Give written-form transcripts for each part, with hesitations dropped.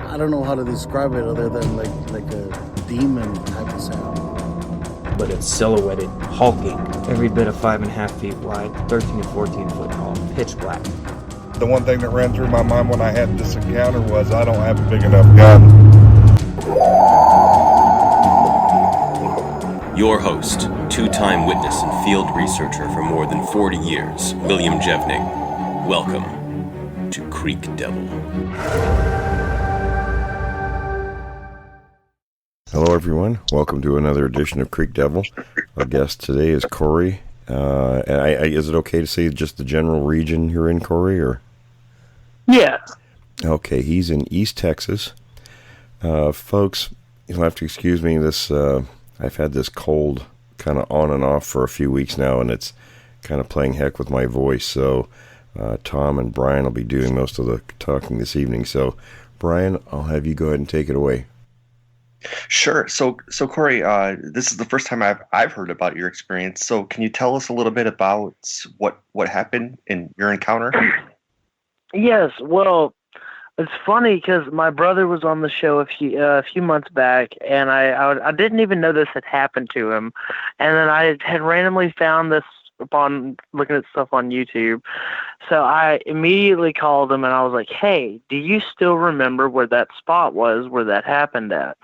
I don't know how to describe it other than like a demon type of sound. But it's silhouetted, hulking, every bit of 5.5 feet wide, 13 to 14 foot tall, pitch black. The one thing that ran through my mind when I had this encounter was I don't have a big enough gun. Your host, two-time witness and field researcher for more than 40 years, William Jevning. Welcome to Creek Devil. Hello, everyone. Welcome to another edition of Creek Devil. Our guest today is Cory. Is it okay to say just the general region you're in, Cory? Or? Yeah. Okay, he's in East Texas. Folks, you'll have to excuse me. I've had this cold kind of on and off for a few weeks now, and it's kind of playing heck with my voice. So Tom and Brian will be doing most of the talking this evening. So, Brian, I'll have you go ahead and take it away. Sure. So Cory, this is the first time I've heard about your experience. So can you tell us a little bit about what happened in your encounter? Yes. Well, it's funny because my brother was on the show a few months back, and I didn't even know this had happened to him, and then I had randomly found this upon looking at stuff on YouTube. So I immediately called him and I was like, "Hey, do you still remember where that spot was where that happened at?"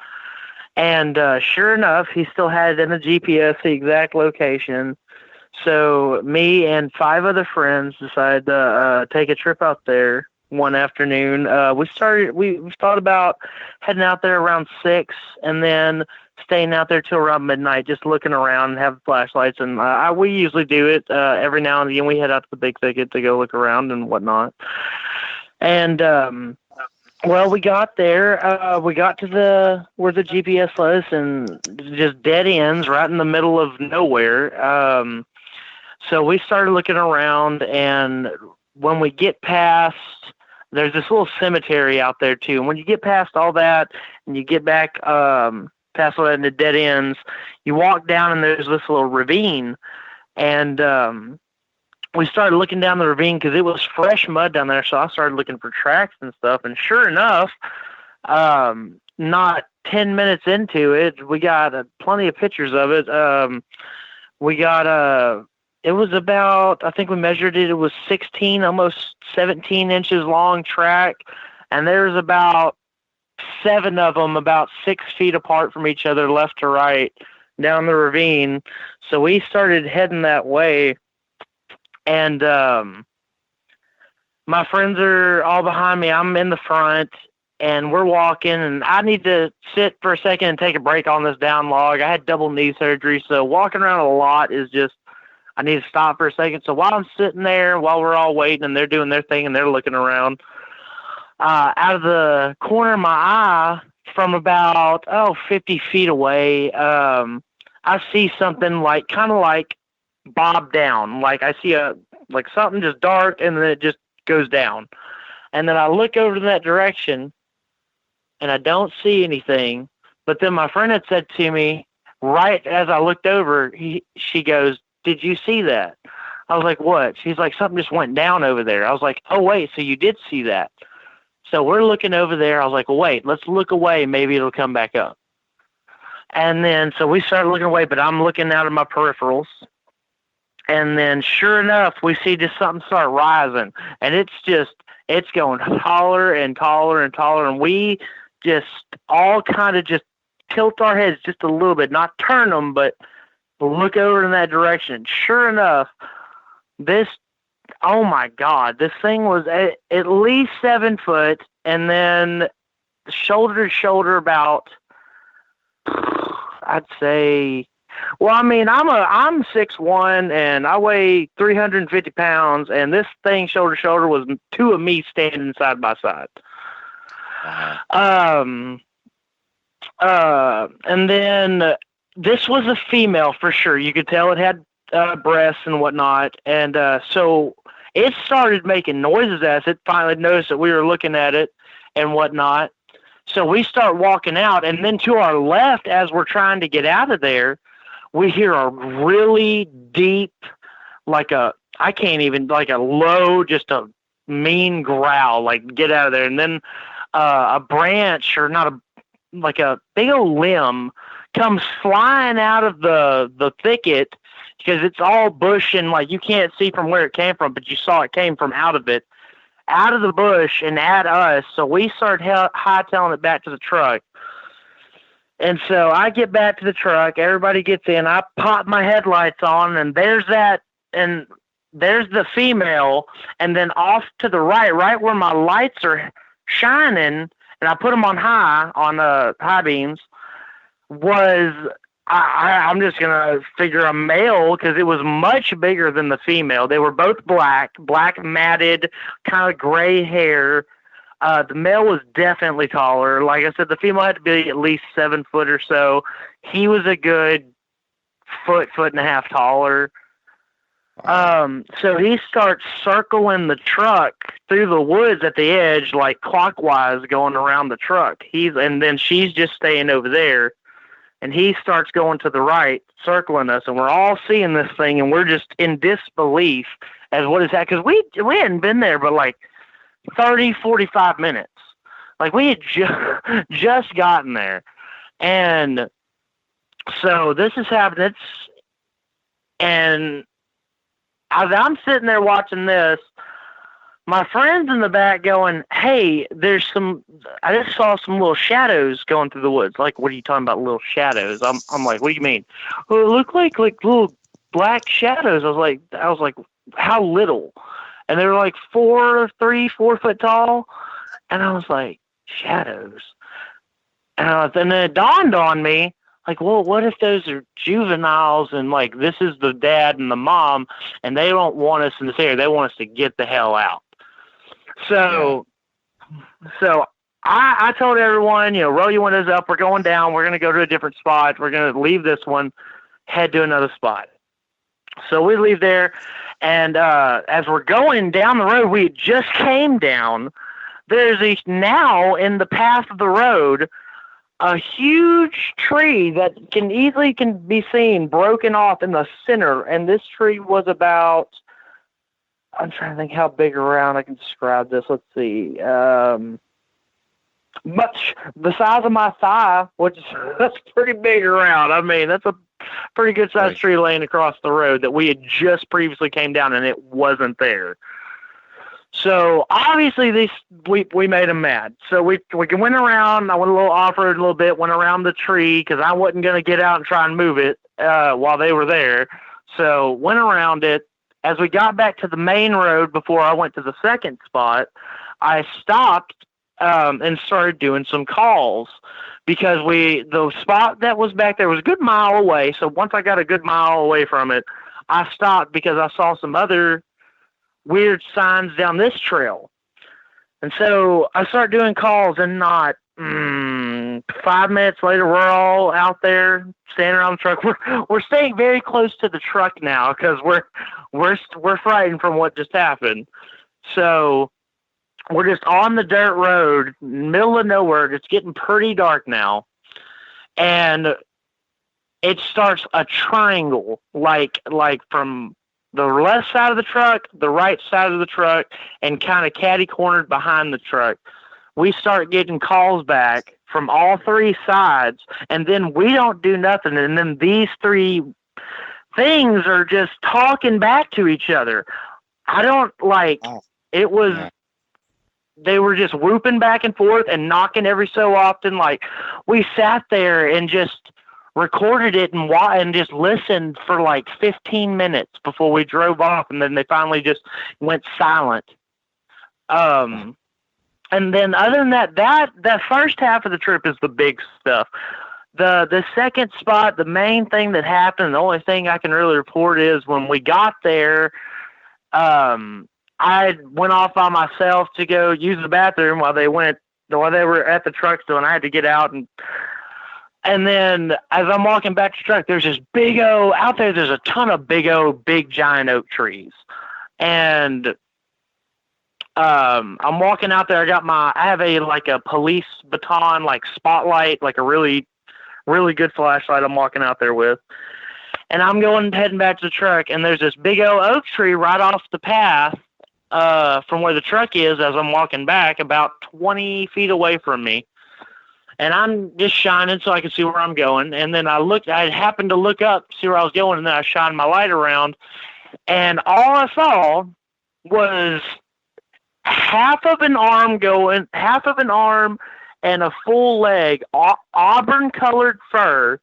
And sure enough, he still had it in the GPS, the exact location. So me and 5 other friends decided to take a trip out there one afternoon. We thought about heading out there around 6 and then staying out there till around midnight, just looking around and having flashlights. And we usually do it every now and again. We head out to the big thicket to go look around and whatnot. And well, we got there. We got to where the GPS was, and just dead ends right in the middle of nowhere. So we started looking around, and when we get past, there's this little cemetery out there too. And when you get past all that, and you get back past all that in the dead ends, you walk down, and there's this little ravine, and we started looking down the ravine because it was fresh mud down there. So I started looking for tracks and stuff. And sure enough, not 10 minutes into it, we got plenty of pictures of it. It was about, I think we measured it, it was 16, almost 17 inches long track. And there's about 7 of them, about 6 feet apart from each other, left to right, down the ravine. So we started heading that way. And my friends are all behind me. I'm in the front, and we're walking, and I need to sit for a second and take a break on this down log. I had double knee surgery, so walking around a lot is just, I need to stop for a second. So while I'm sitting there, while we're all waiting, and they're doing their thing, and they're looking around, out of the corner of my eye, from about, 50 feet away, I see something kind of like bob down. Like I see something just dark, and then it just goes down. And then I look over to that direction, and I don't see anything. But then my friend had said to me, right as I looked over, she goes, "Did you see that?" I was like, "What?" She's like, "Something just went down over there." I was like, "Oh, wait, so you did see that?" So we're looking over there. I was like, "Well, wait, let's look away. Maybe it'll come back up." And then, so we started looking away, but I'm looking out of my peripherals. And then sure enough, we see just something start rising, and it's going taller and taller and taller. And we just all kind of just tilt our heads just a little bit, not turn them, but look over in that direction. Sure enough, oh my God, this thing was at least 7 foot, and then shoulder to shoulder about, I'd say, well, I mean, I'm 6'1", and I weigh 350 pounds, and this thing shoulder to shoulder was 2 of me standing side by side. And then this was a female for sure. You could tell it had breasts and whatnot, and so it started making noises as it finally noticed that we were looking at it and whatnot. So we start walking out, and then to our left, as we're trying to get out of there, we hear a really deep, like a low, just a mean growl, like, "Get out of there." And then a branch or not like a big old limb comes flying out of the thicket because it's all bush and like you can't see from where it came from, but you saw it came from out of it, out of the bush and at us. So we start hightailing it back to the truck. And so I get back to the truck, everybody gets in, I pop my headlights on, and there's the female, and then off to the right where my lights are shining, and I put them on high beams, was, I'm just going to figure a male, because it was much bigger than the female. They were both black matted, kind of gray hair. The male was definitely taller. Like I said, the female had to be at least 7 foot or so. He was a good foot and a half taller. So he starts circling the truck through the woods at the edge, like clockwise going around the truck. And then she's just staying over there. And he starts going to the right, circling us, and we're all seeing this thing, and we're just in disbelief as what is that, because we hadn't been there but like 30, 45 minutes. Like we had just gotten there. And so this is happening. And as I'm sitting there watching this, my friend's in the back going, hey, I just saw some little shadows going through the woods. Like, what are you talking about, little shadows? I'm like, what do you mean? Well, it looked like little black shadows. I was like, how little? And they were like 4 foot tall. And I was like, shadows. And then it dawned on me, like, well, what if those are juveniles and like this is the dad and the mom and they don't want us in this area. They want us to get the hell out. So I told everyone, roll your windows up. We're going down. We're going to go to a different spot. We're going to leave this one, head to another spot. So we leave there. And as we're going down the road, we just came down. There's now in the path of the road, a huge tree that can be seen broken off in the center. And this tree was about, I'm trying to think how big around I can describe this. Let's see. Much the size of my thigh, which that's pretty big around. I mean, that's a pretty good sized tree laying across the road that we had just previously came down and it wasn't there. So obviously we made them mad. So we went around. I went a little off-road a little bit, went around the tree because I wasn't going to get out and try and move it while they were there. So went around it. As we got back to the main road before I went to the second spot, I stopped and started doing some calls because the spot that was back there was a good mile away. So once I got a good mile away from it, I stopped because I saw some other weird signs down this trail. And so I start doing calls and not 5 minutes later, we're all out there standing around the truck. We're staying very close to the truck now because we're frightened from what just happened. So we're just on the dirt road, middle of nowhere. It's getting pretty dark now. And it starts a triangle, like from the left side of the truck, the right side of the truck, and kind of catty-cornered behind the truck. We start getting calls back from all three sides, and then we don't do nothing. And then these three things are just talking back to each other. I don't like it was. Yeah. They were just whooping back and forth and knocking every so often. Like we sat there and just recorded it and just listened for like 15 minutes before we drove off, and then they finally just went silent. And then other than that first half of the trip is the big stuff. The second spot, the main thing that happened, the only thing I can really report is when we got there, I went off by myself to go use the bathroom while they were at the truck still, and I had to get out and then as I'm walking back to the truck, there's this out there, there's a ton of big giant oak trees. And I'm walking out there. I have a police baton, like spotlight, like a really, really good flashlight I'm walking out there with. And I'm heading back to the truck, and there's this big old oak tree right off the path. from where the truck is as I'm walking back, about 20 feet away from me. And I'm just shining so I can see where I'm going. And then I happened to look up, see where I was going, and then I shined my light around. And all I saw was half of an arm and a full leg, auburn-colored fur.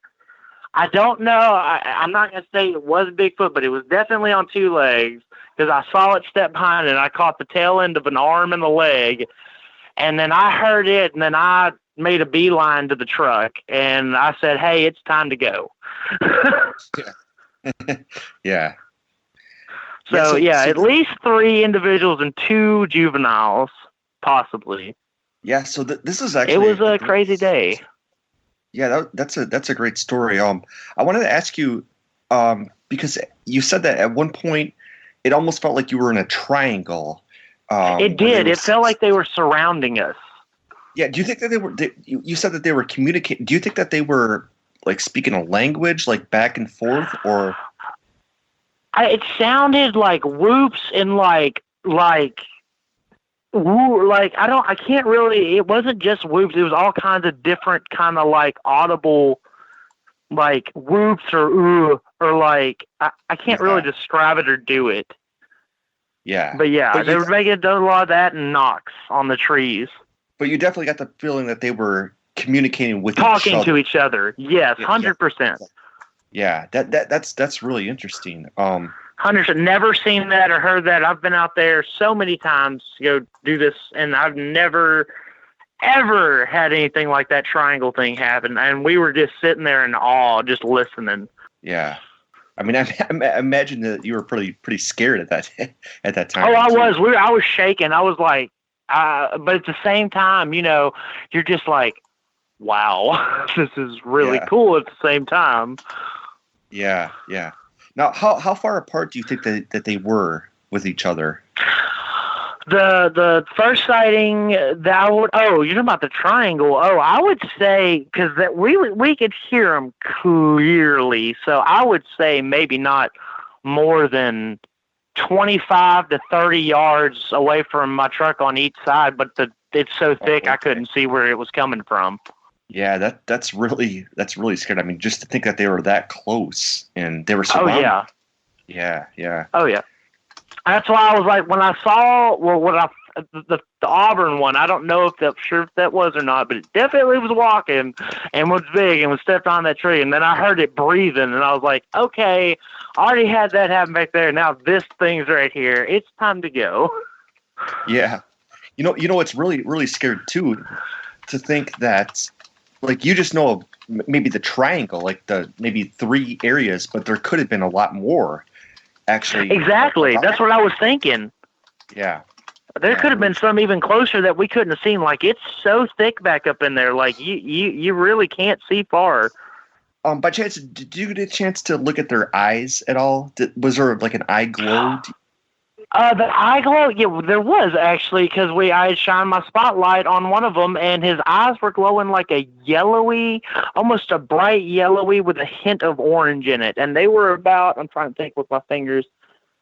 I don't know. I'm not going to say it was Bigfoot, but it was definitely on two legs because I saw it step behind it, and I caught the tail end of an arm and a leg. And then I heard it, and then I made a beeline to the truck, and I said, hey, it's time to go. Yeah. So, at least 3 individuals and 2 juveniles, possibly. Yeah, so this is actually... It was a crazy day. Yeah, that's a great story. I wanted to ask you, because you said that at one point it almost felt like you were in a triangle. It did. It felt like they were surrounding us. Yeah. Do you think that you said that they were communicating? Do you think that they were like speaking a language, like back and forth, or? It sounded like whoops and like woo, like I can't really. It wasn't just whoops. It was all kinds of different kind of like audible, like whoops or ooh or like I can't really describe it or do it. Yeah. But they were making a lot of that and knocks on the trees. But you definitely got the feeling that they were communicating with talking to each other. Yes, 100%. Yeah, that's really interesting. 100%. Never seen that or heard that. I've been out there so many times to go do this, and I've never ever had anything like that triangle thing happen. And we were just sitting there in awe, just listening. Yeah. I mean, I imagine that you were pretty scared at that time. Oh, I was. I was shaking. I was like, but at the same time, you're just like, wow, this is really cool at the same time. Yeah, yeah. Now, how far apart do you think that they were with each other? The first sighting you're talking about the triangle. Oh, I would say, because we could hear them clearly, so I would say maybe not more than 25 to 30 yards away from my truck on each side, but it's so thick I couldn't see where it was coming from. Yeah, that's really scary. I mean, just to think that they were that close and they were surrounded. Oh yeah. Yeah. Oh yeah. That's why I was like, when I saw the Auburn one, I don't know if that was or not, but it definitely was walking and was big and was stepped on that tree. And then I heard it breathing, and I was like, okay, I already had that happen back there. Now this thing's right here. It's time to go. Yeah. You know, it's really, really scary too, to think that, like, you just know maybe the triangle, like maybe 3 areas, but there could have been a lot more. Actually, exactly. That's what I was thinking. Yeah. There could have been some even closer that we couldn't have seen. Like, it's so thick back up in there. Like, you really can't see far. By chance, did you get a chance to look at their eyes at all? Was there like an eye glow? The eye glow, yeah, there was actually, because I had shined my spotlight on one of them, and his eyes were glowing like a yellowy, almost a bright yellowy with a hint of orange in it. And they were about, I'm trying to think with my fingers,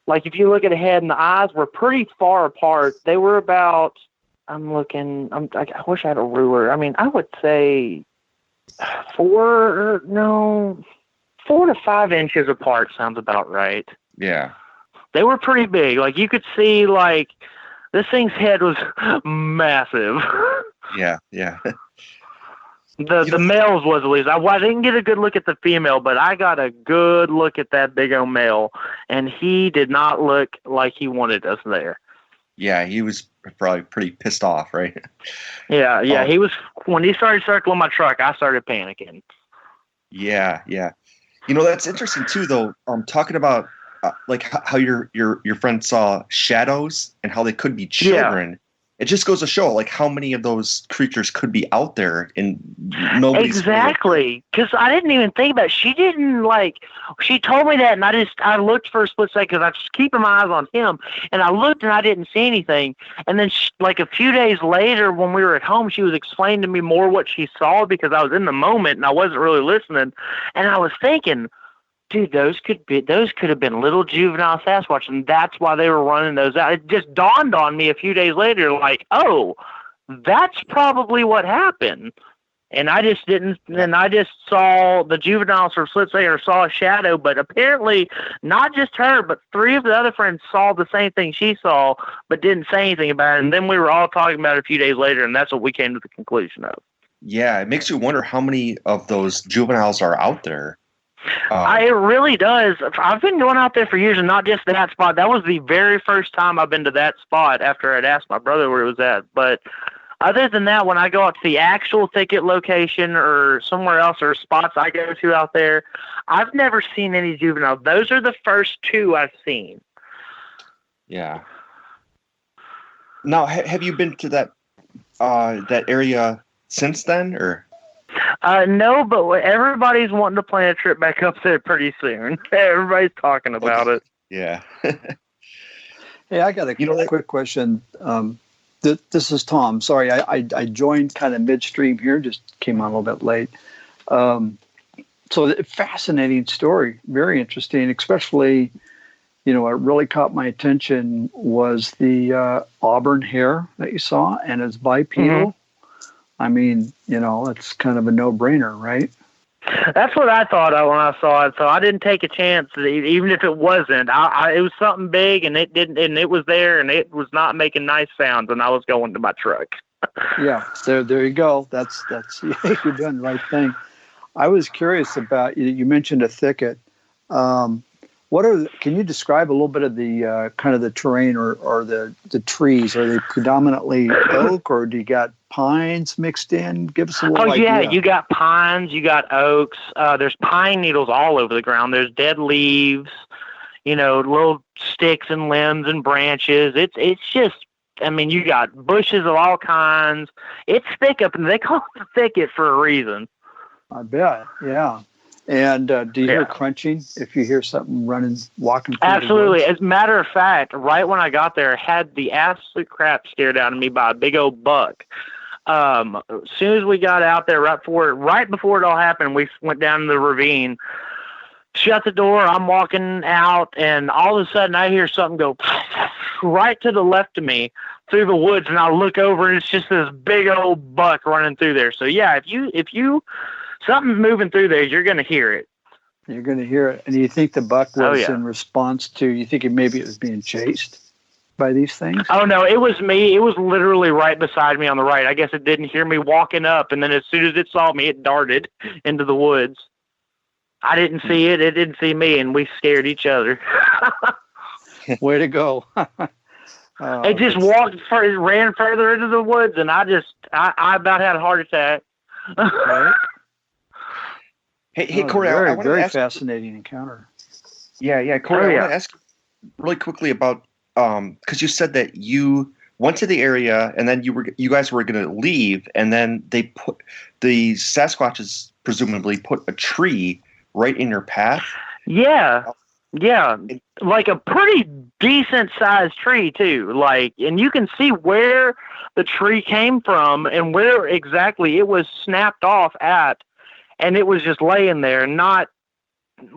like if you look at the head and the eyes were pretty far apart. They were about, I wish I had a ruler. I mean, I would say 4 to 5 inches apart sounds about right. Yeah. They were pretty big. Like, you could see, like, this thing's head was massive. Yeah, yeah. The male's was, at least. I didn't get a good look at the female, but I got a good look at that big old male, and he did not look like he wanted us there. Yeah, he was probably pretty pissed off, right? Yeah, he was. When he started circling my truck, I started panicking. Yeah, yeah. You know, that's interesting, too, though. Talking about like how your friend saw shadows and how they could be children. Yeah. It just goes to show like how many of those creatures could be out there and nobody's exactly, because I didn't even think about it. She didn't she told me that, and I looked for a split second because I was just keeping my eyes on him, and I looked and I didn't see anything. And then like a few days later when we were at home, she was explaining to me more what she saw because I was in the moment and I wasn't really listening. And I was thinking, dude, those could have been little juvenile Sasquatch, and that's why they were running those out. It just dawned on me a few days later, like, oh, that's probably what happened. And I just didn't. And I just saw the juveniles from Slitsayer saw a shadow, but apparently not just her, but 3 of the other friends saw the same thing she saw, but didn't say anything about it. And then we were all talking about it a few days later, and that's what we came to the conclusion of. Yeah, it makes you wonder how many of those juveniles are out there. It really does. I've been going out there for years, and not just that spot. That was the very first time I've been to that spot after I'd asked my brother where it was at. But other than that, when I go out to the actual thicket location or somewhere else or spots I go to out there, I've never seen any juveniles. Those are the first 2 I've seen. Yeah. Now, have you been to that area since then, or? No, but everybody's wanting to plan a trip back up there pretty soon. Everybody's talking about it. Yeah. Hey, I got a quick question. This is Tom. Sorry, I joined kind of midstream here, just came on a little bit late. So fascinating story, very interesting, especially, what really caught my attention was the auburn hair that you saw, and it's bipedal. Mm-hmm. I mean, it's kind of a no-brainer, right? That's what I thought of when I saw it. So I didn't take a chance, even if it wasn't. It was something big, and it didn't, and it was there, and it was not making nice sounds, and I was going to my truck. Yeah, there you go. That's you're doing the right thing. I was curious about you mentioned a thicket. Can you describe a little bit of the kind of the terrain or the trees? Are they predominantly oak, or do you got pines mixed in? Give us a little idea. Oh, yeah, you got pines, you got oaks. There's pine needles all over the ground. There's dead leaves, little sticks and limbs and branches. It's just, you got bushes of all kinds. It's thick up, and they call it a thicket for a reason. I bet, yeah. And do you hear crunching if you hear something walking through Absolutely. the woods? As a matter of fact, right when I got there, I had the absolute crap scared out of me by a big old buck. As soon as we got out there, right before it all happened, we went down the ravine, shut the door. I'm walking out, and all of a sudden I hear something go right to the left of me through the woods, and I look over, and it's just this big old buck running through there. So yeah, if you something's moving through there, you're going to hear it. You're going to hear it. And you think the buck was in response to, you think maybe it was being chased by these things? Oh, no, it was me. It was literally right beside me on the right. I guess it didn't hear me walking up, and then as soon as it saw me, it darted into the woods. I didn't see it. It didn't see me, and we scared each other. Way to go. It just ran further into the woods, and I about had a heart attack. Right. Hey, Cory, I want to very ask, fascinating encounter. Yeah, Cory, I want to ask really quickly about because you said that you went to the area and then you guys were going to leave, and then the Sasquatches presumably put a tree right in your path. Yeah, like a pretty decent sized tree too. And you can see where the tree came from and where exactly it was snapped off at. And it was just laying there, not,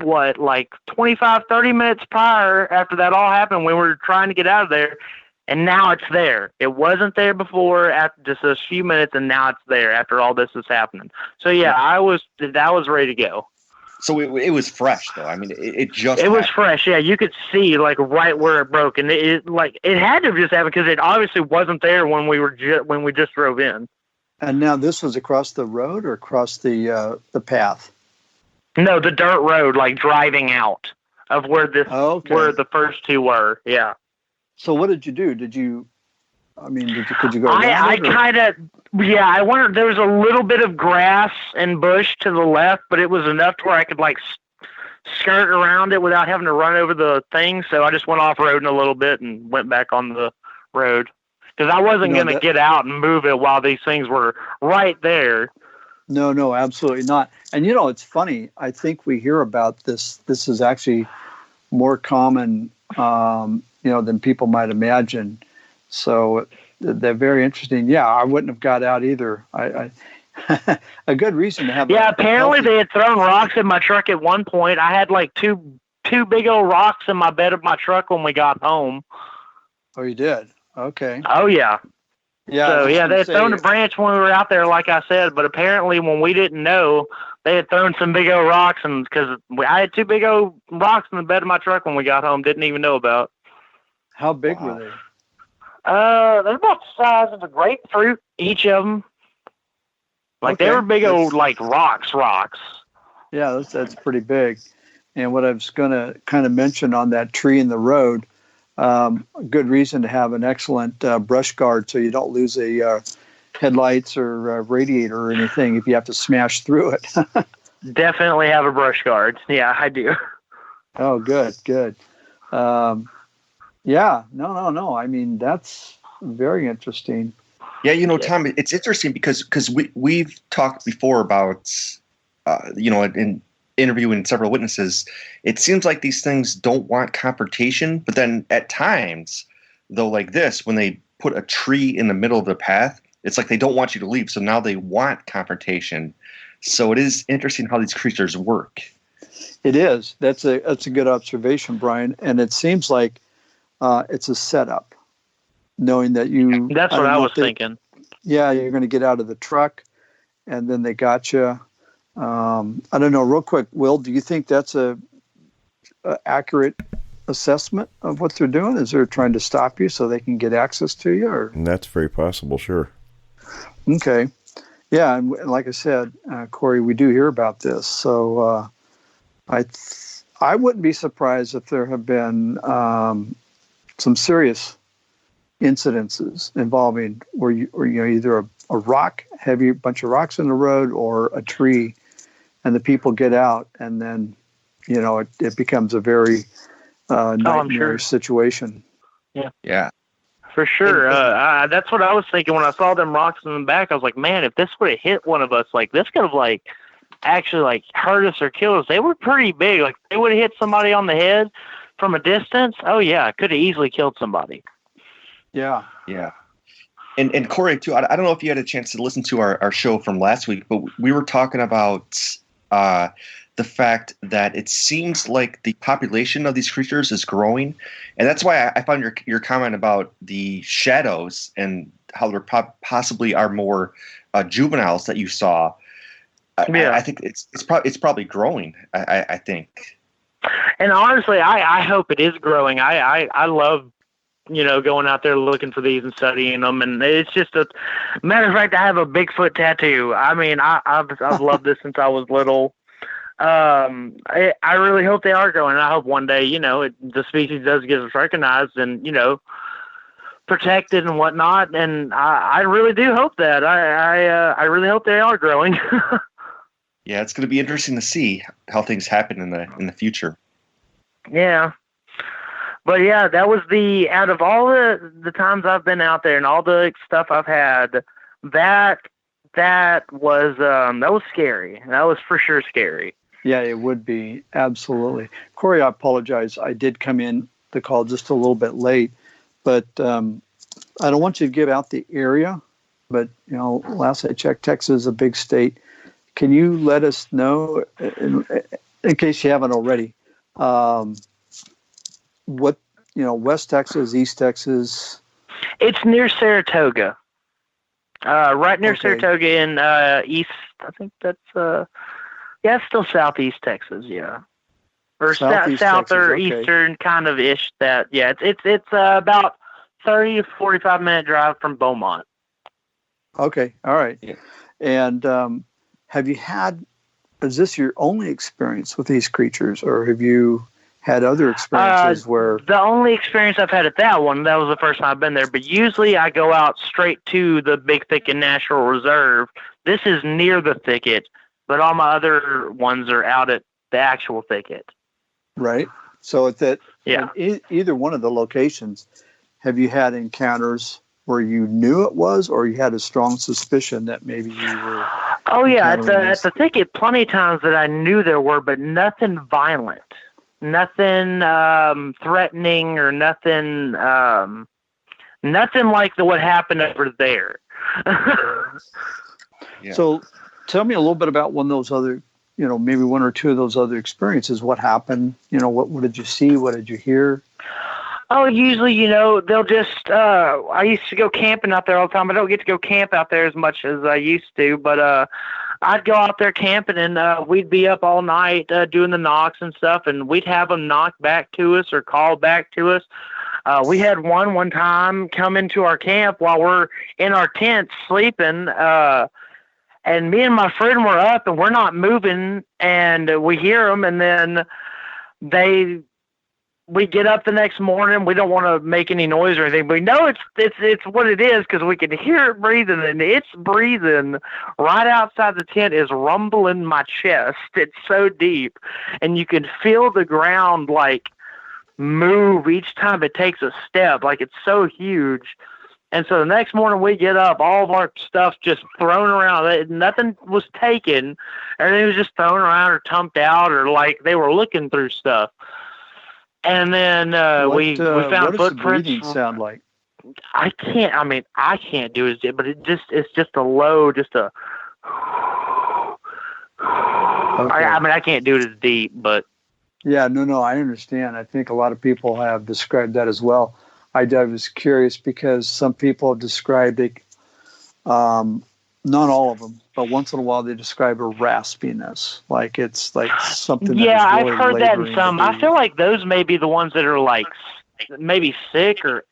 25, 30 minutes prior after that all happened when we were trying to get out of there. And now it's there. It wasn't there before after just a few minutes, and now it's there after all this is happening. So, yeah, I was ready to go. So it was fresh, though. It was fresh, yeah. You could see, right where it broke. And it had to have just happened because it obviously wasn't there when we just drove in. And now this was across the road or across the path? No, the dirt road, driving out of where where the first 2 were. Yeah. So what did you do? Could you go around I kind of, I wondered, there was a little bit of grass and bush to the left, but it was enough to where I could skirt around it without having to run over the thing. So I just went off-roading a little bit and went back on the road. Because I wasn't going to get out and move it while these things were right there. No, absolutely not. And, it's funny. I think we hear about this. This is actually more common, than people might imagine. So they're very interesting. Yeah, I wouldn't have got out either. a good reason to have. Yeah, apparently they had thrown rocks in my truck at one point. I had like two big old rocks in my bed of my truck when we got home. Oh, you did? Okay. Oh yeah. Yeah. So yeah, they had thrown a branch when we were out there, like I said. But apparently, when we didn't know, they had thrown some big old rocks, and because I had two big old rocks in the bed of my truck when we got home, didn't even know about. How big were they? They're about the size of a grapefruit, each of them. Like they were big old like rocks. Yeah, that's pretty big. And what I was going to kind of mention on that tree in the road, a good reason to have an excellent brush guard so you don't lose a headlights or radiator or anything if you have to smash through it. Definitely have a brush guard. Yeah, I do. Oh, good. Yeah, no. I mean, that's very interesting. Yeah, Tom, it's interesting because we've talked before about, in interviewing several witnesses, it seems like these things don't want confrontation, but then at times, though, like this, when they put a tree in the middle of the path, it's like they don't want you to leave, so now they want confrontation. So it is interesting how these creatures work. It is. That's a good observation, Brian, and it seems like it's a setup. Knowing that you... That's what I was thinking. Yeah, you're going to get out of the truck, and then they got you. I don't know, real quick, Will, do you think that's a accurate assessment of what they're doing? Is they're trying to stop you so they can get access to you? Or? And that's very possible, sure. Okay. Yeah, and like I said, Cory, we do hear about this. So I wouldn't be surprised if there have been some serious incidences involving where either a rock, heavy bunch of rocks in the road, or a tree, and the people get out, and then it becomes a very nightmarish situation. Yeah, for sure. That's what I was thinking when I saw them rocks in the back. I was like, man, if this would have hit one of us, like this could have actually hurt us or killed us. They were pretty big. Like they would have hit somebody on the head from a distance. Oh yeah, it could have easily killed somebody. Yeah. And Cory, too, I don't know if you had a chance to listen to our show from last week, but we were talking about the fact that it seems like the population of these creatures is growing. And that's why I found your comment about the shadows and how there possibly are more juveniles that you saw. I think it's probably growing, I think. And honestly, I hope it is growing. I love going out there looking for these and studying them, and it's just a matter of fact. I have a Bigfoot tattoo. I mean, I've loved this since I was little. I really hope they are growing. I hope one day, the species does get recognized and protected and whatnot. And I really do hope that. I really hope they are growing. Yeah, it's going to be interesting to see how things happen in the future. Yeah. But yeah, that was out of all the times I've been out there and all the stuff I've had, that was scary. That was for sure scary. Yeah, it would be. Absolutely. Cory, I apologize. I did come in the call just a little bit late, but I don't want you to give out the area, but last I checked, Texas is a big state. Can you let us know, in case you haven't already, what, West Texas, East Texas? It's near Saratoga. Right near Saratoga in East, I think that's, it's still Southeast Texas, yeah. Or South Texas, or Eastern kind of ish that, yeah. It's about 30 to 45 minute drive from Beaumont. Okay, all right. Yeah. And is this your only experience with these creatures, or have you had other experiences where... The only experience I've had at that one, that was the first time I've been there, but usually I go out straight to the Big Thicket National Reserve. This is near the thicket, but all my other ones are out at the actual thicket. Right. So at that, yeah. Either one of the locations, have you had encounters where you knew it was, or you had a strong suspicion that maybe you were... Oh yeah, at the thicket, plenty of times that I knew there were, but nothing violent. Nothing threatening or nothing like what happened over there. Yeah. So tell me a little bit about one of those other, maybe one or two of those other experiences. What happened? What did you see? What did you hear? Oh, usually, they'll just, I used to go camping out there all the time. I don't get to go camp out there as much as I used to, but I'd go out there camping and we'd be up all night doing the knocks and stuff, and we'd have them knock back to us or call back to us. We had one time come into our camp while we're in our tent sleeping, and me and my friend were up and we're not moving, and we hear them, and then we get up the next morning. We don't want to make any noise or anything, but we know it's what it is because we can hear it breathing, and it's breathing right outside the tent is rumbling my chest. It's so deep, and you can feel the ground like move each time it takes a step. Like, it's so huge. And so the next morning we get up, all of our stuff just thrown around. Nothing was taken. Everything was just thrown around or dumped out, or like they were looking through stuff. And then we found what does footprints. The breathing sound like? I can't do it, but it's just a low, just a. Okay. I can't do it as deep, but. Yeah, no, I understand. I think a lot of people have described that as well. I was curious because some people have described it, not all of them, but once in a while they describe a raspiness, like it's like something. Yeah, that is really I've heard that in some. I breathe. feel like those may be the ones that are like maybe sick or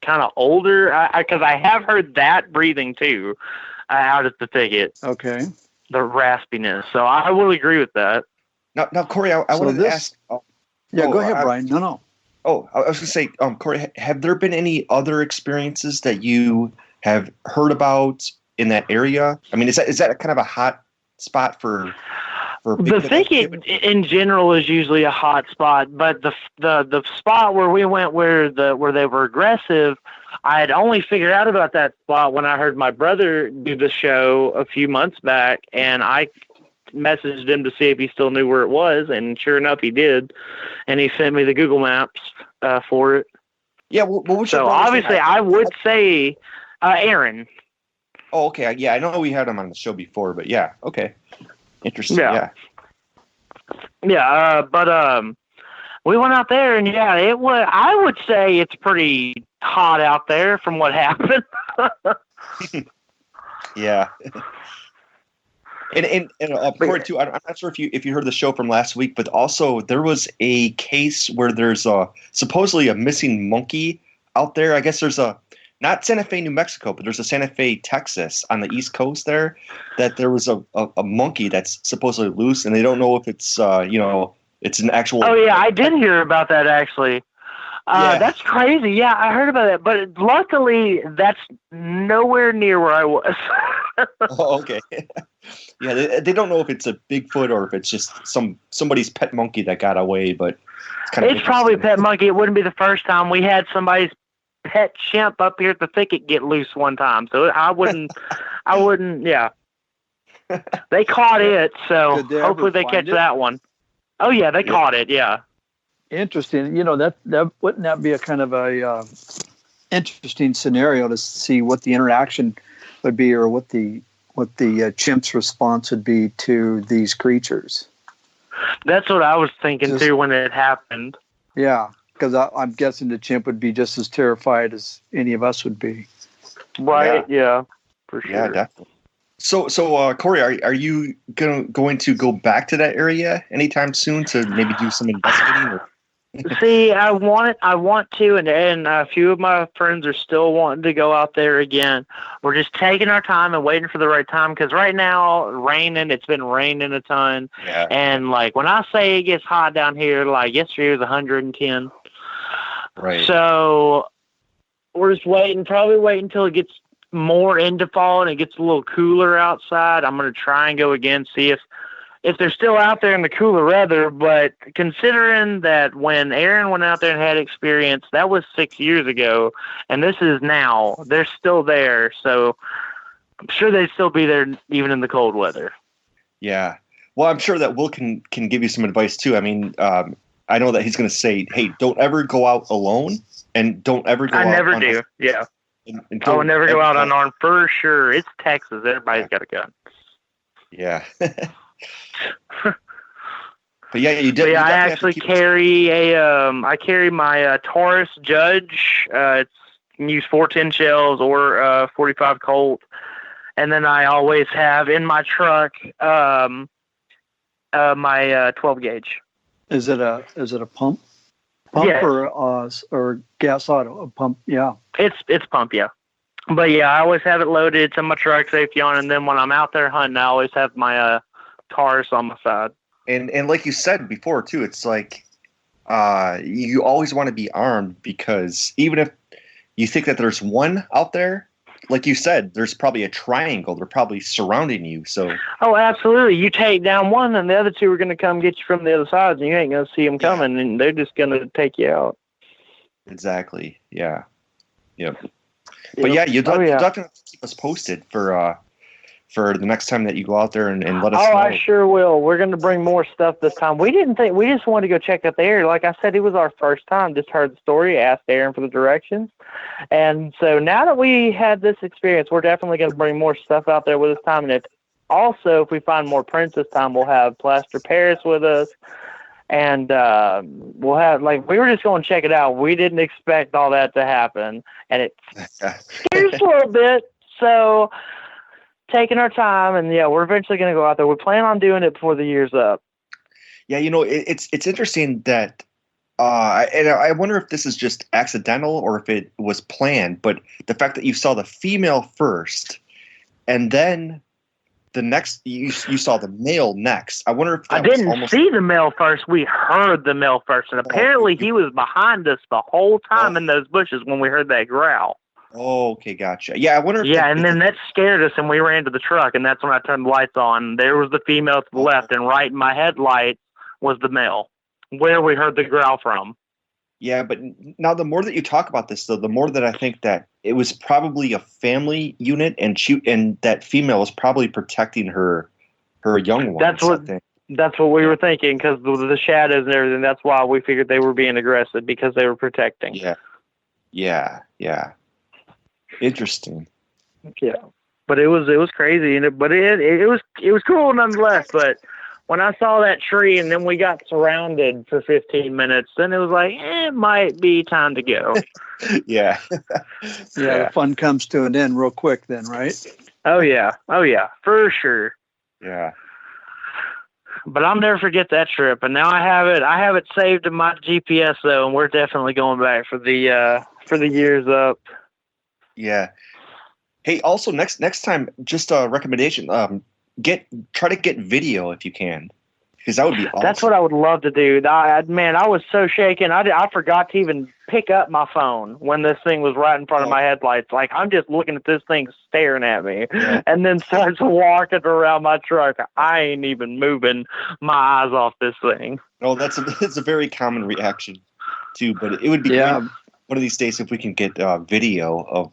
kind of older, because I have heard that breathing too out at the thicket. Okay. The raspiness. So I will agree with that. Now, Cory, I wanted to ask. Go ahead, Brian. No. Oh, I was going to say, Cory, have there been any other experiences that you have heard about in that area? I mean, is that kind of a hot spot for the thicket in general is usually a hot spot, but the spot where we went where they were aggressive, I had only figured out about that spot when I heard my brother do the show a few months back, and I messaged him to see if he still knew where it was, and sure enough he did, and he sent me the Google Maps for it. Yeah, what was so obviously I would say Aaron. Oh, okay. Yeah, I know we had him on the show before, but yeah, okay, interesting. Yeah, but we went out there, and yeah, it was. I would say it's pretty hot out there from what happened. Yeah. And Cory too. I'm not sure if you heard the show from last week, but also there was a case where there's supposedly a missing monkey out there. I guess there's not Santa Fe, New Mexico, but there's a Santa Fe, Texas on the East Coast there. That there was a monkey that's supposedly loose, and they don't know if it's it's an actual. Oh yeah, I did hear about that actually. Yeah. That's crazy. Yeah, I heard about that, but luckily that's nowhere near where I was. Oh, okay. Yeah, they don't know if it's a Bigfoot or if it's just somebody's pet monkey that got away, but it's probably a pet monkey. It wouldn't be the first time. We had somebody's pet chimp up here at the thicket get loose one time, so I wouldn't. Yeah, they caught it, so hopefully they catch that one. Oh yeah, they caught it. Yeah. Interesting. That wouldn't that be a kind of a interesting scenario to see what the interaction would be, or what the chimp's response would be to these creatures. That's what I was thinking too when it happened. Yeah, because I'm guessing the chimp would be just as terrified as any of us would be. Right? Yeah, for sure. Yeah, definitely. So, Cory, are you going to go back to that area anytime soon to maybe do some investigating? Or? See, I want to, and a few of my friends are still wanting to go out there again. We're just taking our time and waiting for the right time, because right now, it's been raining a ton. Yeah. And like when I say it gets hot down here, like yesterday was 110. Right. So we're just probably waiting until it gets more into fall and it gets a little cooler outside. I'm going to try and go again, see if they're still out there in the cooler weather. But considering that when Aaron went out there and had experience, that was 6 years ago, and this is now, they're still there. So I'm sure they'd still be there even in the cold weather. Yeah. Well, I'm sure that Will can give you some advice too. I mean, I know that he's going to say, hey, don't ever go out alone, and don't ever go out. I never do. Yeah. I would never go out unarmed for sure. It's Texas. Everybody's got a gun. Yeah. But yeah, you did. But yeah, I actually carry I carry my Taurus Judge. It's you can use 410 shells or 45 Colt, and then I always have in my truck my 12 gauge. Is it a pump? Yes. or gas auto? A pump? Yeah. It's pump, yeah. But yeah, I always have it loaded. It's in my truck, safety on, and then when I'm out there hunting, I always have my Taurus on my side. And like you said before too, it's like you always want to be armed, because even if you think that there's one out there, like you said, there's probably a triangle. They're probably surrounding you. So. Oh, absolutely. You take down one, and the other two are going to come get you from the other side, and you ain't going to see them coming, and they're just going to take you out. Exactly. Yeah. Yep. But yeah, you definitely keep us posted for the next time that you go out there and let us know. Oh, I sure will. We're going to bring more stuff this time. We just wanted to go check out the area. Like I said, it was our first time. Just heard the story, asked Aaron for the directions. And so now that we had this experience, we're definitely going to bring more stuff out there with us time. And if we find more prints this time, we'll have Plaster Paris with us. And we'll have, we were just going to check it out. We didn't expect all that to happen. And it scares us a little bit. So taking our time, and yeah, we're eventually going to go out there. We plan on doing it before the year's up. Yeah, it's interesting that, and I wonder if this is just accidental or if it was planned, but the fact that you saw the female first, and then the next you saw the male next. I wonder if I didn't see the male first. We heard the male first, and apparently he was behind us the whole time in those bushes when we heard that growl. Oh, okay, gotcha. Yeah, I wonder if then that scared us, and we ran to the truck, and that's when I turned the lights on. There was the female to the left, and right in my headlight was the male, where we heard the growl from. Yeah, but now the more that you talk about this, though, the more that I think that it was probably a family unit, and that female was probably protecting her young ones. That's what we were thinking, because the shadows and everything. That's why we figured they were being aggressive, because they were protecting. Yeah. Interesting. Yeah, but it was crazy, but it was cool nonetheless. But when I saw that tree, and then we got surrounded for 15 minutes, then it was like, it might be time to go. Yeah. The fun comes to an end real quick then, right? Oh yeah, for sure. Yeah. But I'll never forget that trip, and now I have it saved in my GPS though, and we're definitely going back for the years up. Yeah. Hey, also next time, just a recommendation. Try to get video if you can, because that would be awesome. That's what I would love to do. I was so shaken. I forgot to even pick up my phone when this thing was right in front of my headlights. Like, I'm just looking at this thing staring at me, and then starts walking around my truck. I ain't even moving my eyes off this thing. Oh, that's a very common reaction too. But it would be great one of these days if we can get video of.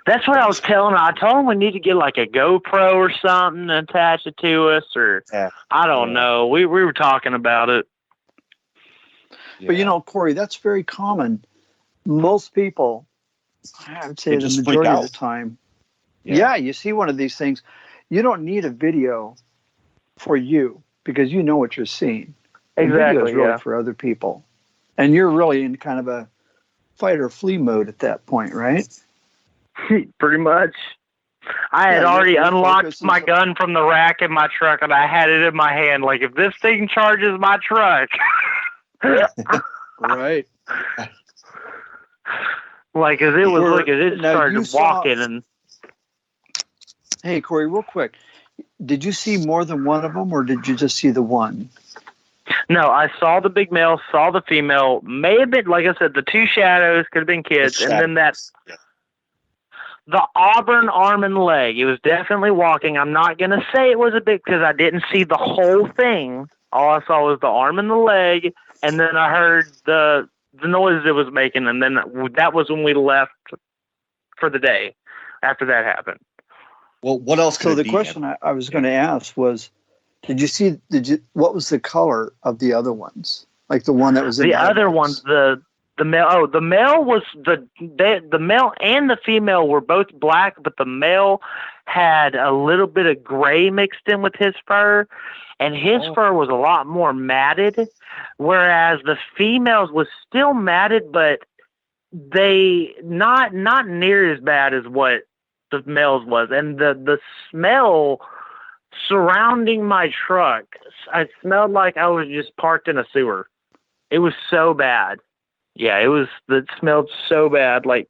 That's what I was telling her. I told him we need to get like a GoPro or something and attach it to us, or I don't know. We were talking about it. Yeah. But Cory, that's very common. Most people, I would say the majority of the time, you see one of these things, you don't need a video for you, because you know what you're seeing. Exactly. The video is really for other people, and you're really in kind of a fight or flee mode at that point, right? Pretty much. I had already unlocked my gun from the rack in my truck, and I had it in my hand. Like, if this thing charges my truck. Right. Like, as it was looking, it started walking. And hey, Cory, real quick. Did you see more than one of them, or did you just see the one? No, I saw the big male, saw the female. May have been, like I said, the two shadows, could have been kids, and then the auburn arm and leg. It was definitely walking. I'm not going to say it was a big, because I didn't see the whole thing. All I saw was the arm and the leg, and then I heard the noise it was making, and then that was when we left for the day after that happened. Well, what else could it be? So the question I was going to ask was, what was the color of the other ones? Like the one that was in the other ones, The male. Oh, the male was the male and the female were both black, but the male had a little bit of gray mixed in with his fur, and his fur was a lot more matted, whereas the females was still matted, but they not near as bad as what the males was. And the smell surrounding my truck, I smelled like I was just parked in a sewer. It was so bad. Yeah, it smelled so bad. Like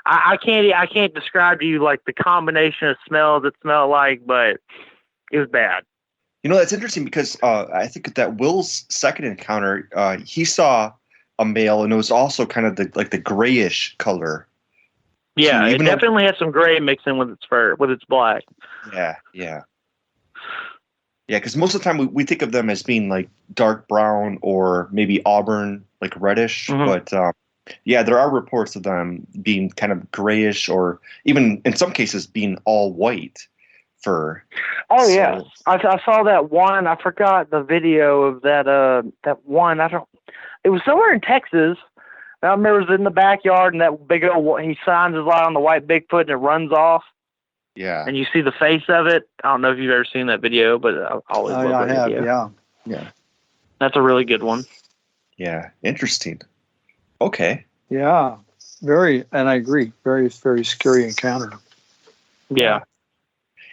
I can't describe to you like the combination of smells it smelled like, but it was bad. You know, that's interesting because I think that Will's second encounter, he saw a male, and it was also kind of the grayish color. Yeah, too, it definitely has some gray mixed in with its fur, with its black. Yeah. Because most of the time we think of them as being like dark brown or maybe auburn, like reddish. But there are reports of them being kind of grayish or even in some cases being all white fur. Oh, yeah. I saw that one. I forgot the video of that one. It was somewhere in Texas. I remember it was in the backyard, and that big old, he signs his light on the white Bigfoot, and it runs off. Yeah. And you see the face of it. I don't know if you've ever seen that video, but I always love that video. Yeah. That's a really good one. Yeah. Interesting. Okay. Yeah. And I agree. Very, very scary encounter. Yeah.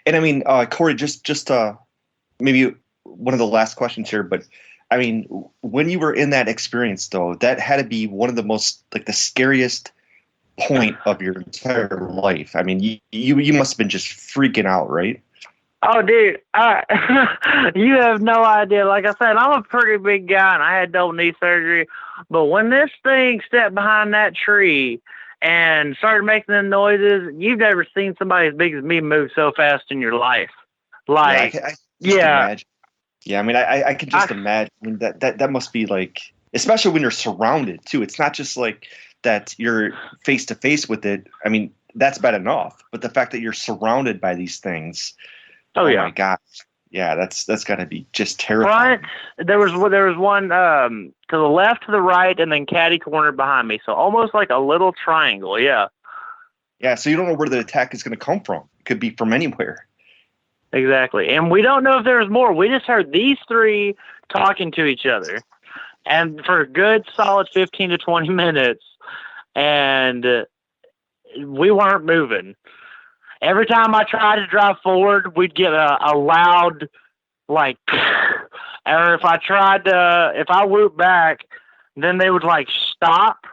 And I mean, Cory, just maybe one of the last questions here, but I mean, when you were in that experience, though, that had to be one of the most, like, the scariest point of your entire life. I mean, you must have been just freaking out, right? Oh, dude, you have no idea. Like I said, I'm a pretty big guy, and I had double knee surgery. But when this thing stepped behind that tree and started making the noises, you've never seen somebody as big as me move so fast in your life. Like, imagine. Yeah, I mean, I can just imagine. I mean, that must be like, especially when you're surrounded too. It's not just like that you're face to face with it. I mean, that's bad enough, but the fact that you're surrounded by these things. Oh my gosh. Yeah, that's got to be just terrifying. Front, there was one to the left, to the right, and then catty corner behind me. So almost like a little triangle. Yeah. Yeah. So you don't know where the attack is going to come from. It could be from anywhere. Exactly. And we don't know if there's more. We just heard these three talking to each other, and for a good solid 15 to 20 minutes, and we weren't moving. Every time I tried to drive forward, we'd get a loud, like, or if I whooped back, then they would like stop,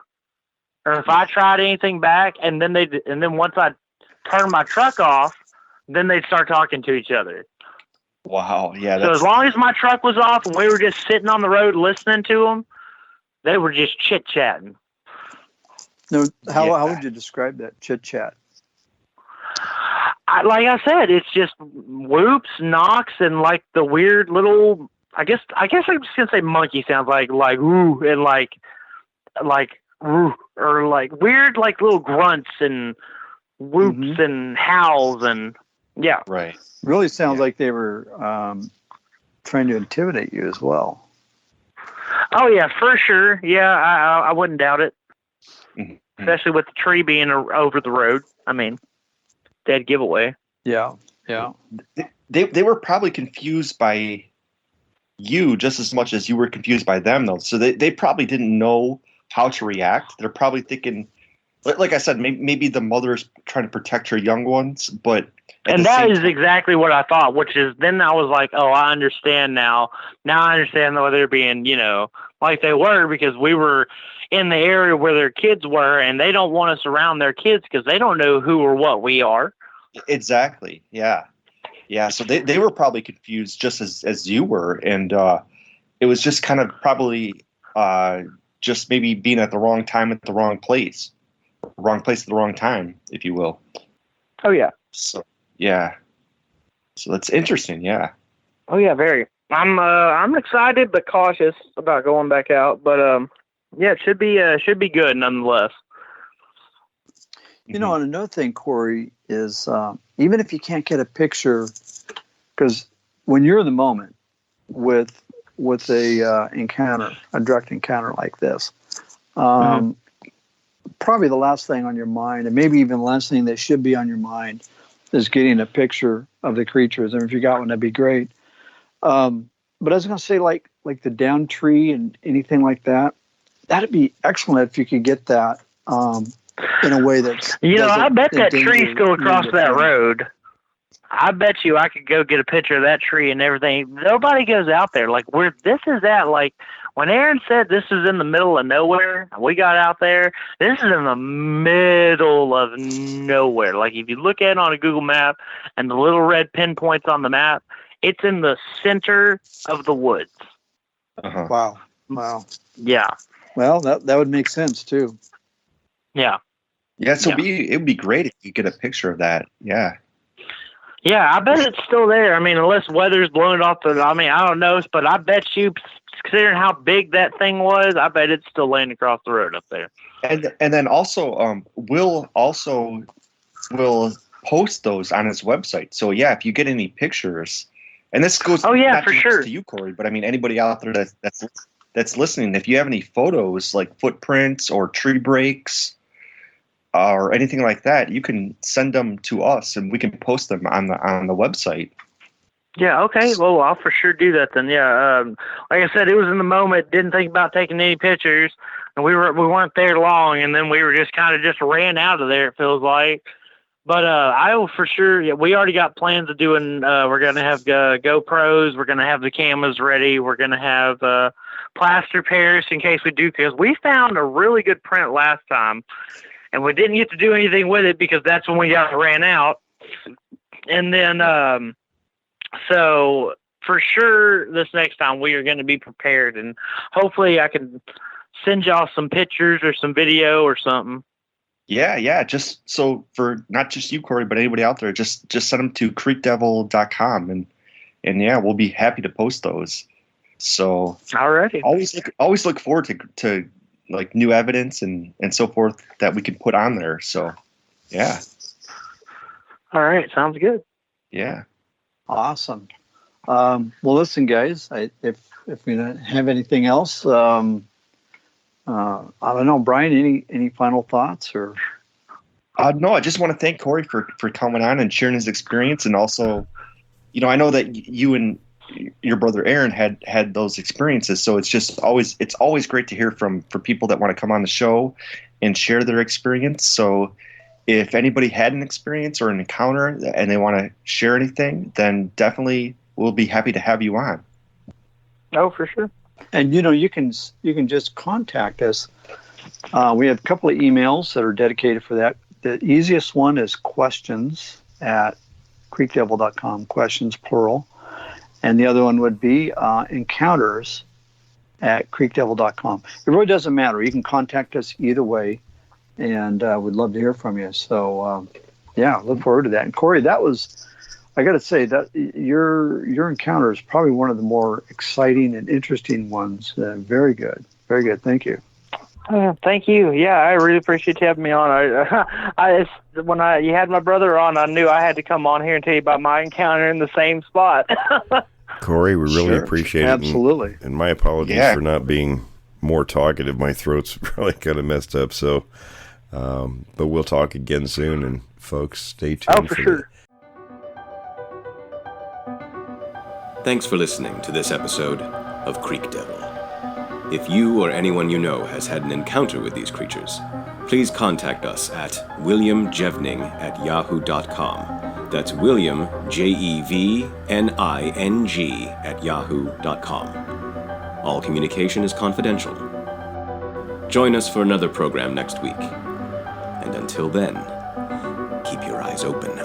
or if I tried anything back, and then once I turned my truck off, then they'd start talking to each other. Wow, yeah. So as long as my truck was off and we were just sitting on the road listening to them, they were just chit-chatting. No, how would you describe that chit-chat? Like I said, it's just whoops, knocks, and like the weird little, I guess I'm just going to say monkey sounds like ooh, and like ooh, or like weird like little grunts and whoops and howls and yeah. Right. Really sounds like they were trying to intimidate you as well. Oh yeah, for sure. Yeah, I wouldn't doubt it. Mm-hmm. Especially with the tree being over the road. I mean, dead giveaway. Yeah. They were probably confused by you just as much as you were confused by them, though. So they probably didn't know how to react. They're probably thinking, like I said, maybe the mother's trying to protect her young ones, but. And that is exactly what I thought, which is then I was like, oh, I understand now. Now I understand why they're being, like they were, because we were in the area where their kids were, and they don't want us around their kids because they don't know who or what we are. Exactly. Yeah. Yeah. So they were probably confused just as you were. And it was just kind of probably just maybe being at the wrong time at the wrong place. Wrong place at the wrong time, if you will. Oh, yeah. So, yeah. So that's interesting. Yeah. Oh, yeah, very. I'm excited but cautious about going back out. But, yeah, it should be good nonetheless. And another thing, Cory, is even if you can't get a picture, because when you're in the moment with a direct encounter like this, Probably the last thing on your mind, and maybe even the last thing that should be on your mind, is getting a picture of the creatures. And if you got one, that'd be great. But I was going to say, like the down tree and anything like that, that'd be excellent if you could get that in a way that's... I bet that tree's still across that road. I bet you I could go get a picture of that tree and everything. Nobody goes out there. Like, where this is at, like, when Aaron said this is in the middle of nowhere, we got out there, this is in the middle of nowhere. Like, if you look at it on a Google map and the little red pinpoints on the map, it's in the center of the woods. Wow. Yeah. Well, that would make sense, too. Yeah. Yeah, so it would be great if you get a picture of that. Yeah. Yeah, I bet it's still there. I mean, unless weather's blown it off I don't know, but I bet you, considering how big that thing was, I bet it's still laying across the road up there. And then also, Will post those on his website. So yeah, if you get any pictures, and this goes not for just sure to you, Cory, but I mean anybody out there that's listening, if you have any photos like footprints or tree breaks or anything like that, you can send them to us and we can post them on the website. Yeah, okay. Well, I'll for sure do that then. Yeah, like I said, it was in the moment. Didn't think about taking any pictures, and we weren't there long, and then we were just kind of just ran out of there. It feels like, but I will for sure. Yeah, we already got plans of doing. We're gonna have GoPros. We're gonna have the cameras ready. We're gonna have plaster Paris in case we do, because we found a really good print last time, and we didn't get to do anything with it because that's when we ran out, and then. So for sure, this next time we are going to be prepared, and hopefully I can send y'all some pictures or some video or something. Yeah. Just so for not just you, Cory, but anybody out there, just send them to creekdevil.com and yeah, we'll be happy to post those. So alrighty. Always look forward to like new evidence and so forth that we can put on there. So yeah. All right. Sounds good. Yeah. Awesome. Well, listen, guys, if we don't have anything else, I don't know, Brian, any final thoughts or? No, I just want to thank Cory for coming on and sharing his experience. And also, I know that you and your brother Aaron had those experiences. So it's always great to hear from people that want to come on the show and share their experience. So if anybody had an experience or an encounter and they want to share anything, then definitely we'll be happy to have you on. Oh, for sure. And you can just contact us. We have a couple of emails that are dedicated for that. The easiest one is questions@creekdevil.com, questions plural. And the other one would be encounters@creekdevil.com. It really doesn't matter. You can contact us either way. And we'd love to hear from you. So, look forward to that. And Cory, I got to say that your encounter is probably one of the more exciting and interesting ones. Very good. Very good. Thank you. Thank you. Yeah, I really appreciate you having me on. When you had my brother on, I knew I had to come on here and tell you about my encounter in the same spot. Cory, we really appreciate it. Absolutely. And my apologies for not being more talkative. My throat's really kind of messed up. So. But we'll talk again soon, and folks, stay tuned. Oh, for sure. Thanks for listening to this episode of Creek Devil. If you or anyone you know has had an encounter with these creatures, please contact us at williamjevning@yahoo.com. That's William, JEVNING @yahoo.com. All communication is confidential. Join us for another program next week. And until then, keep your eyes open.